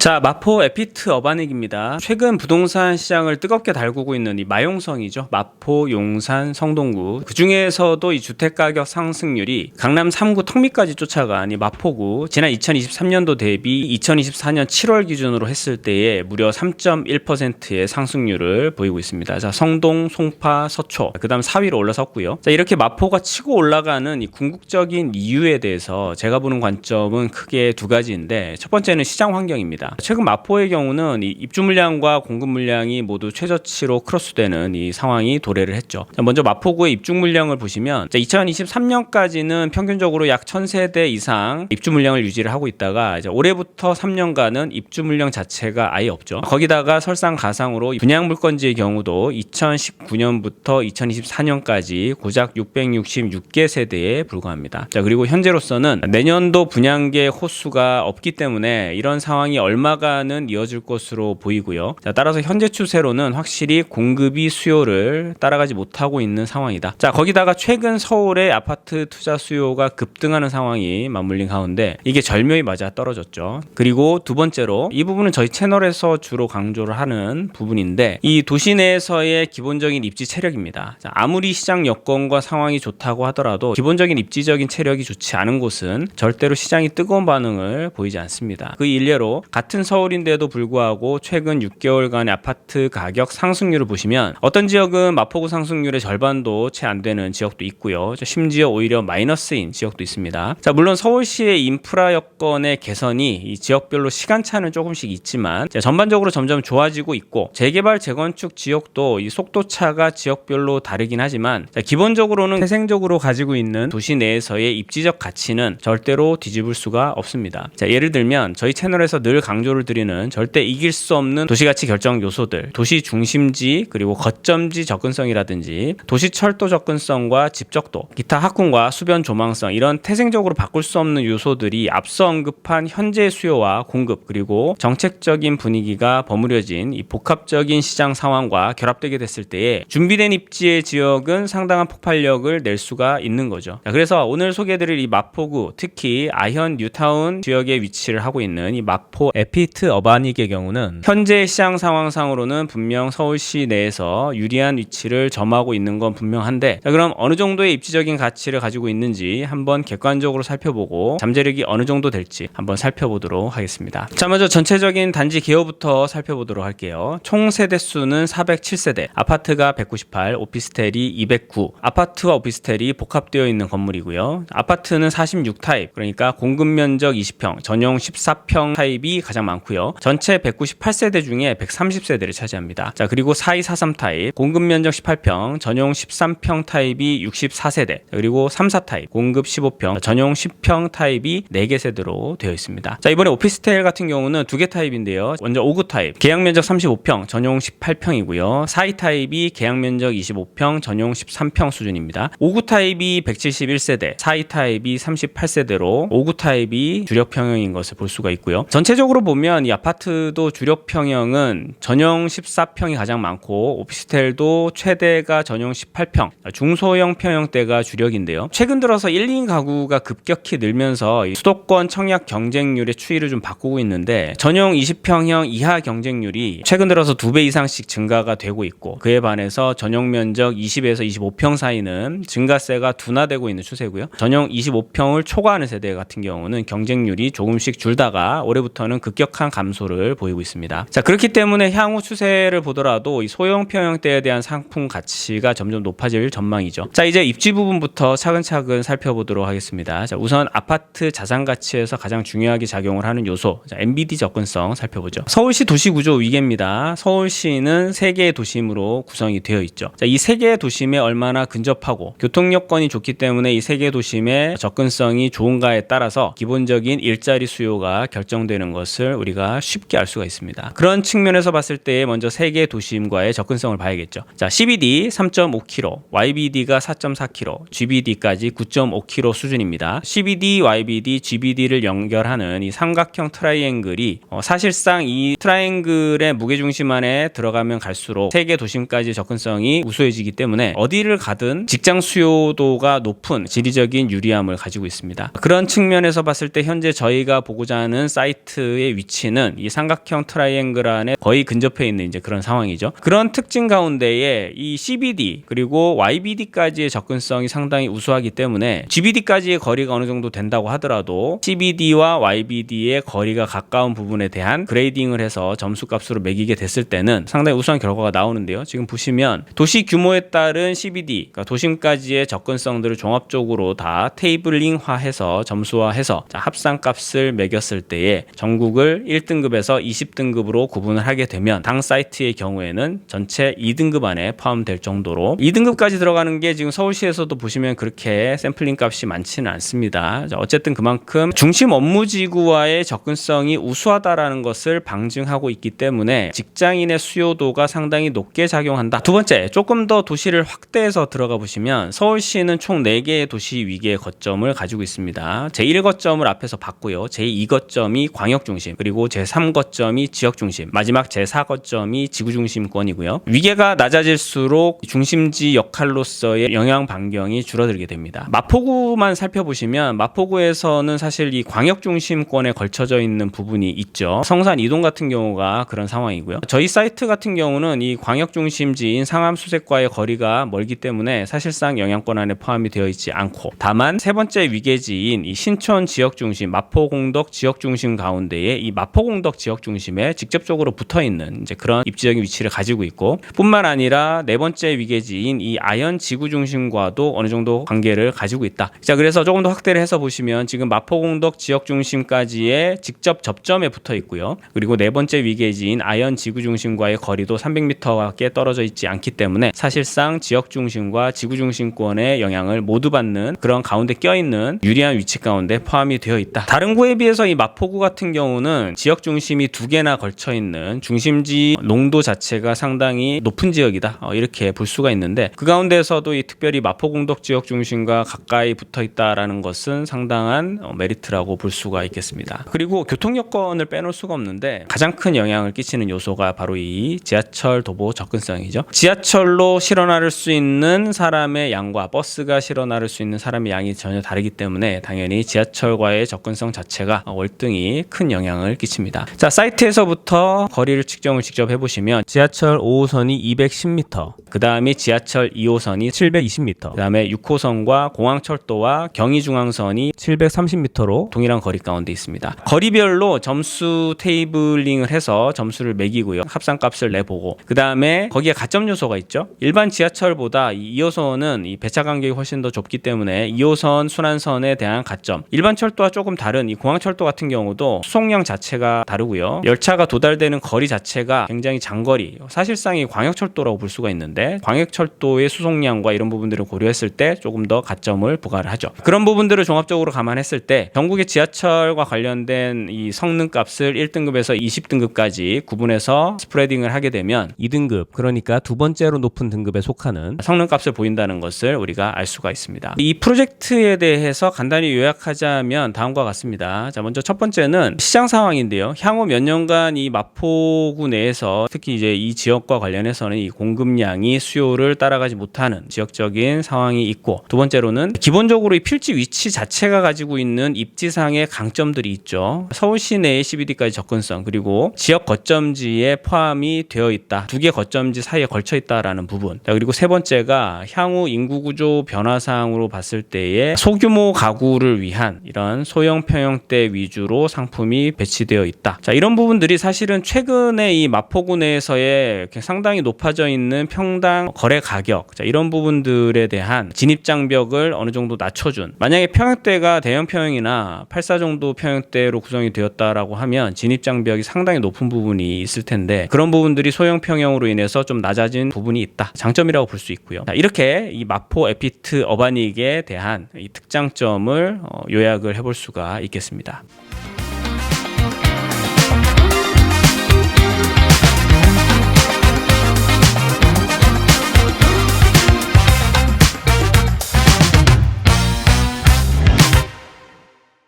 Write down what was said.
자, 마포 에피트 어바닉입니다. 최근 부동산 시장을 뜨겁게 달구고 있는 이 마용성이죠. 마포, 용산, 성동구. 그 중에서도 이 주택가격 상승률이 강남 3구 턱밑까지 쫓아간 이 마포구, 지난 2023년도 대비 2024년 7월 기준으로 했을 때에 무려 3.1%의 상승률을 보이고 있습니다. 자, 성동, 송파, 서초, 그 다음 4위로 올라섰고요. 자, 이렇게 마포가 치고 올라가는 이 궁극적인 이유에 대해서 제가 보는 관점은 크게 두 가지인데, 첫 번째는 시장 환경입니다. 최근 마포의 경우는 이 입주 물량과 공급 물량이 모두 최저치로 크로스되는 이 상황이 도래를 했죠. 먼저 마포구의 입주 물량을 보시면 2023년까지는 평균적으로 약 1000세대 이상 입주 물량을 유지를 하고 있다가 이제 올해부터 3년간은 입주 물량 자체가 아예 없죠. 거기다가 설상가상으로 분양 물건지의 경우도 2019년부터 2024년까지 고작 666개 세대에 불과합니다. 자, 그리고 현재로서는 내년도 분양계 호수가 없기 때문에 이런 상황이 얼마간은 이어질 것으로 보이고요. 자, 따라서 현재 추세로는 확실히 공급이 수요를 따라가지 못하고 있는 상황이다. 자, 거기다가 최근 서울의 아파트 투자 수요가 급등하는 상황이 맞물린 가운데 이게 절묘히 맞아 떨어졌죠. 그리고 두 번째로, 이 부분은 저희 채널에서 주로 강조를 하는 부분인데, 이 도시 내에서의 기본적인 입지 체력입니다. 자, 아무리 시장 여건과 상황이 좋다고 하더라도 기본적인 입지적인 체력이 좋지 않은 곳은 절대로 시장이 뜨거운 반응을 보이지 않습니다. 그 일례로 같은 서울인데도 불구하고 최근 6개월간의 아파트 가격 상승률을 보시면 어떤 지역은 마포구 상승률의 절반도 채 안 되는 지역도 있고요. 심지어 오히려 마이너스인 지역도 있습니다. 자, 물론 서울시의 인프라 여건의 개선이 이 지역별로 시간차는 조금씩 있지만 전반적으로 점점 좋아지고 있고, 재개발 재건축 지역도 이 속도차가 지역별로 다르긴 하지만 기본적으로는 태생적으로 가지고 있는 도시 내에서의 입지적 가치는 절대로 뒤집을 수가 없습니다. 자, 예를 들면 저희 채널에서 늘 강조를 드리는 절대 이길 수 없는 도시가치 결정 요소들, 도시 중심지 그리고 거점지 접근성이라든지 도시 철도 접근성과 집적도, 기타 학군과 수변 조망성, 이런 태생적으로 바꿀 수 없는 요소들이 앞서 언급한 현재 수요와 공급 그리고 정책적인 분위기가 버무려진 이 복합적인 시장 상황과 결합되게 됐을 때에 준비된 입지의 지역은 상당한 폭발력을 낼 수가 있는 거죠. 자, 그래서 오늘 소개해드릴 이 마포구, 특히 아현 뉴타운 지역에 위치를 하고 있는 이 마포 에피트 어바닉의 경우는 현재 시장 상황상으로는 분명 서울시 내에서 유리한 위치를 점하고 있는 건 분명한데, 자, 그럼 어느 정도의 입지적인 가치를 가지고 있는지 한번 객관적으로 살펴보고 잠재력이 어느 정도 될지 한번 살펴보도록 하겠습니다. 자, 먼저 전체적인 단지 개요부터 살펴보도록 할게요. 총 세대수는 407세대, 아파트가 198, 오피스텔이 209, 아파트와 오피스텔이 복합되어 있는 건물이고요. 아파트는 46 타입, 그러니까 공급 면적 20평, 전용 14평 타입이 가장 많고요. 전체 198세대 중에 130세대를 차지합니다. 자, 그리고 4243 타입, 공급 면적 18평, 전용 13평 타입이 64세대, 그리고 34 타입, 공급 15평, 전용 10평 타입이 4개 세대로 되어 있습니다. 자, 이번에 오피스텔 같은 경우는 2개 타입인데요. 먼저 5구 타입, 계약 면적 35평, 전용 18평이고요. 42 타입이 계약 면적 25평, 전용 13평 수준입니다. 5구 타입이 171세대, 42 타입이 38세대로 5구 타입이 주력평형인 것을 볼 수가 있고요. 전체적으로 보면 이 아파트도 주력평형은 전용 14평이 가장 많고, 오피스텔도 최대가 전용 18평, 중소형 평형대가 주력인데요. 최근 들어서 1, 2인 가구가 급격히 늘면서 수도권 청약 경쟁률의 추이를 좀 바꾸고 있는데, 전용 20평형 이하 경쟁률이 최근 들어서 2배 이상씩 증가가 되고 있고, 그에 반해서 전용 면적 20에서 25평 사이는 증가세가 둔화되고 있는 추세고요. 전용 25평을 초과하는 세대 같은 경우는 경쟁률이 조금씩 줄다가 올해부터는 급격한 감소를 보이고 있습니다. 자, 그렇기 때문에 향후 추세를 보더라도 이 소형 평형대에 대한 상품 가치가 점점 높아질 전망이죠. 자, 이제 입지 부분부터 차근차근 살펴보도록 하겠습니다. 자, 우선 아파트 자산 가치에서 가장 중요하게 작용을 하는 요소, 자, MBD 접근성 살펴보죠. 서울시 도시구조 위계입니다. 서울시는 3개의 도심으로 구성이 되어 있죠. 자, 이 3개의 도심에 얼마나 근접하고 교통 여건이 좋기 때문에 이 3개의 도심의 접근성이 좋은가에 따라서 기본적인 일자리 수요가 결정되는 것을 우리가 쉽게 알 수가 있습니다. 그런 측면에서 봤을 때 먼저 3개의 도심과의 접근성을 봐야겠죠. 자, CBD 3.5km, YBD가 4.4km, GBD까지 9.5km 수준입니다. CBD, YBD, GBD를 연결하는 이 삼각형 트라이앵글이 사실상 이 트라이앵글의 무게중심 안에 들어가면 갈수록 3개 도심까지 접근성이 우수해지기 때문에 어디를 가든 직장 수요도가 높은 지리적인 유리함을 가지고 있습니다. 그런 측면에서 봤을 때 현재 저희가 보고자 하는 사이트의 위치는 이 삼각형 트라이앵글 안에 거의 근접해 있는 이제 그런 상황이죠. 그런 특징 가운데에 이 CBD 그리고 YBD까지의 접근성이 상당히 우수하기 때문에 GBD까지의 거리가 어느 정도 된다고 하더라도 CBD와 YBD의 거리가 가까운 부분에 대한 그레이딩을 해서 점수값으로 매기게 됐을 때는 상당히 우수한 결과가 나오는데요. 지금 보시면 도시 규모에 따른 CBD, 그러니까 도심까지의 접근성들을 종합적으로 다 테이블링화해서 점수화해서 합산값을 매겼을 때에 전국을 1등급에서 20등급으로 구분을 하게 되면 당 사이트의 경우에는 전체 2등급 안에 포함될 정도로 2등급까지 들어가는 게 지금 서울시에서도 보시면 그렇게 샘플링 값이 많지는 않습니다. 어쨌든 그만큼 중심 업무지구와의 접근성이 우수하다라는 것을 방증하고 있기 때문에 직장인의 수요도가 상당히 높게 작용한다. 두 번째, 조금 더 도시를 확대해서 들어가 보시면 서울시는 총 4개의 도시 위계의 거점을 가지고 있습니다. 제1거점을 앞에서 봤고요. 제2거점이 광역중심, 그리고 제3거점이 지역중심, 마지막 제4거점이 지구중심권이고요. 위계가 낮아질수록 중심지 역할로서의 영향 반경이 줄어들게 됩니다. 마포구만 살펴보시면 마포구에서는 사실 이 광역중심권에 걸쳐져 있는 부분이 있죠. 성산 이동 같은 경우가 그런 상황이고요. 저희 사이트 같은 경우는 이 광역중심지인 상암수색과의 거리가 멀기 때문에 사실상 영향권 안에 포함이 되어 있지 않고, 다만 세 번째 위계지인 이 신촌 지역중심, 마포공덕 지역중심 가운데에 이 마포공덕 지역중심에 직접적으로 붙어있는 이제 그런 입지적인 위치를 가지고 있고, 뿐만 아니라 네 번째 위계지인 이 아현 지구중심과도 어느 정도 관계를 가지고 있다. 자, 그래서 조금 더 확대를 해서 보시면 지금 마포공덕 지역중심까지의 직접 접점에 붙어 있고요. 그리고 네 번째 위계지인 아현 지구중심과의 거리도 300m밖에 떨어져 있지 않기 때문에 사실상 지역중심과 지구중심권의 영향을 모두 받는 그런 가운데 껴있는 유리한 위치 가운데 포함이 되어 있다. 다른 구에 비해서 이 마포구 같은 경우는 지역중심이 2개나 걸쳐 있는 중심지 농도 자체가 상당히 높은 지역이다. 이렇게 볼 수가 있는데, 그 가운데서도 이 특별히 마포공덕 지역중심과 가까이 붙어 있다라는 것은 상당한 메리트라고 볼 수가 있겠습니다. 그리고 교통 여건을 빼놓을 수가 없는데 가장 큰 영향을 끼치는 요소가 바로 이 지하철 도보 접근성이죠. 지하철로 실어 나를 수 있는 사람의 양과 버스가 실어 나를 수 있는 사람의 양이 전혀 다르기 때문에 당연히 지하철과의 접근성 자체가 월등히 큰 영향을 끼칩니다. 자, 사이트에서부터 거리를 측정을 직접 해보시면 지하철 5호선이 210m, 그 다음에 지하철 2호선이 720m, 그 다음에 6호선과 공항철도와 경의중앙선이 730m로 동일한 거리 가운데 있습니다. 거리별로 점수 테이블링을 해서 점수를 매기고요. 합산값을 내보고, 그 다음에 거기에 가점 요소가 있죠. 일반 지하철보다 이 2호선은 이 배차 간격이 훨씬 더 좁기 때문에 2호선 순환선에 대한 가점, 일반 철도와 조금 다른 이 공항철도 같은 경우도 수송량 자체가 다르고요. 열차가 도달되는 거리 자체가 굉장히 장거리, 사실상 이 광역철도라고 볼 수가 있는데 광역철도의 수송량과 이런 부분들을 고려했을 때 조금 더 가점을 부과를 하죠. 그런 부분들을 종합적으로 감안했을 때 전국의 지하철과 관련된 이 성능값을 1등급에서 20등급까지 구분해서 스프레딩을 하게 되면 2등급, 그러니까 두 번째로 높은 등급에 속하는 성능값을 보인다는 것을 우리가 알 수가 있습니다. 이 프로젝트에 대해서 간단히 요약하자면 다음과 같습니다. 자, 먼저 첫 번째는 시장 상황인데요. 향후 몇 년간 이 마포구 내에서 특히 이제 이 지역과 관련해서는 이 공급량이 수요를 따라가지 못하는 지역적인 상황이 있고, 두 번째로는 기본적으로 이 필지 위치 자체가 가지고 있는 입지상의 강점들이 있죠. 서울시 내의 CBD까지 접근성, 그리고 지역 거점지에 포함이 되어 있다. 2개 거점지 사이에 걸쳐 있다라는 부분. 그리고 세 번째가 향후 인구구조 변화상으로 봤을 때의 소규모 가구를 위한 이런 소형 평형대 위주로 상품이 배치되어 있다. 자, 이런 부분들이 사실은 최근에 이 마포구 내에서의 상당히 높아져 있는 평당 거래 가격, 자, 이런 부분들에 대한 진입장벽을 어느 정도 낮춰준, 만약에 평형대가 대형 평형이나 84 정도 평형대로 구성이 되었다라고 하면 진입장벽이 상당히 높은 부분이 있을 텐데 그런 부분들이 소형 평형으로 인해서 좀 낮아진 부분이 있다. 장점이라고 볼 수 있고요. 자, 이렇게 이 마포 에피트 어바닉에 대한 이 특장점을 요약을 해볼 수가 있겠습니다.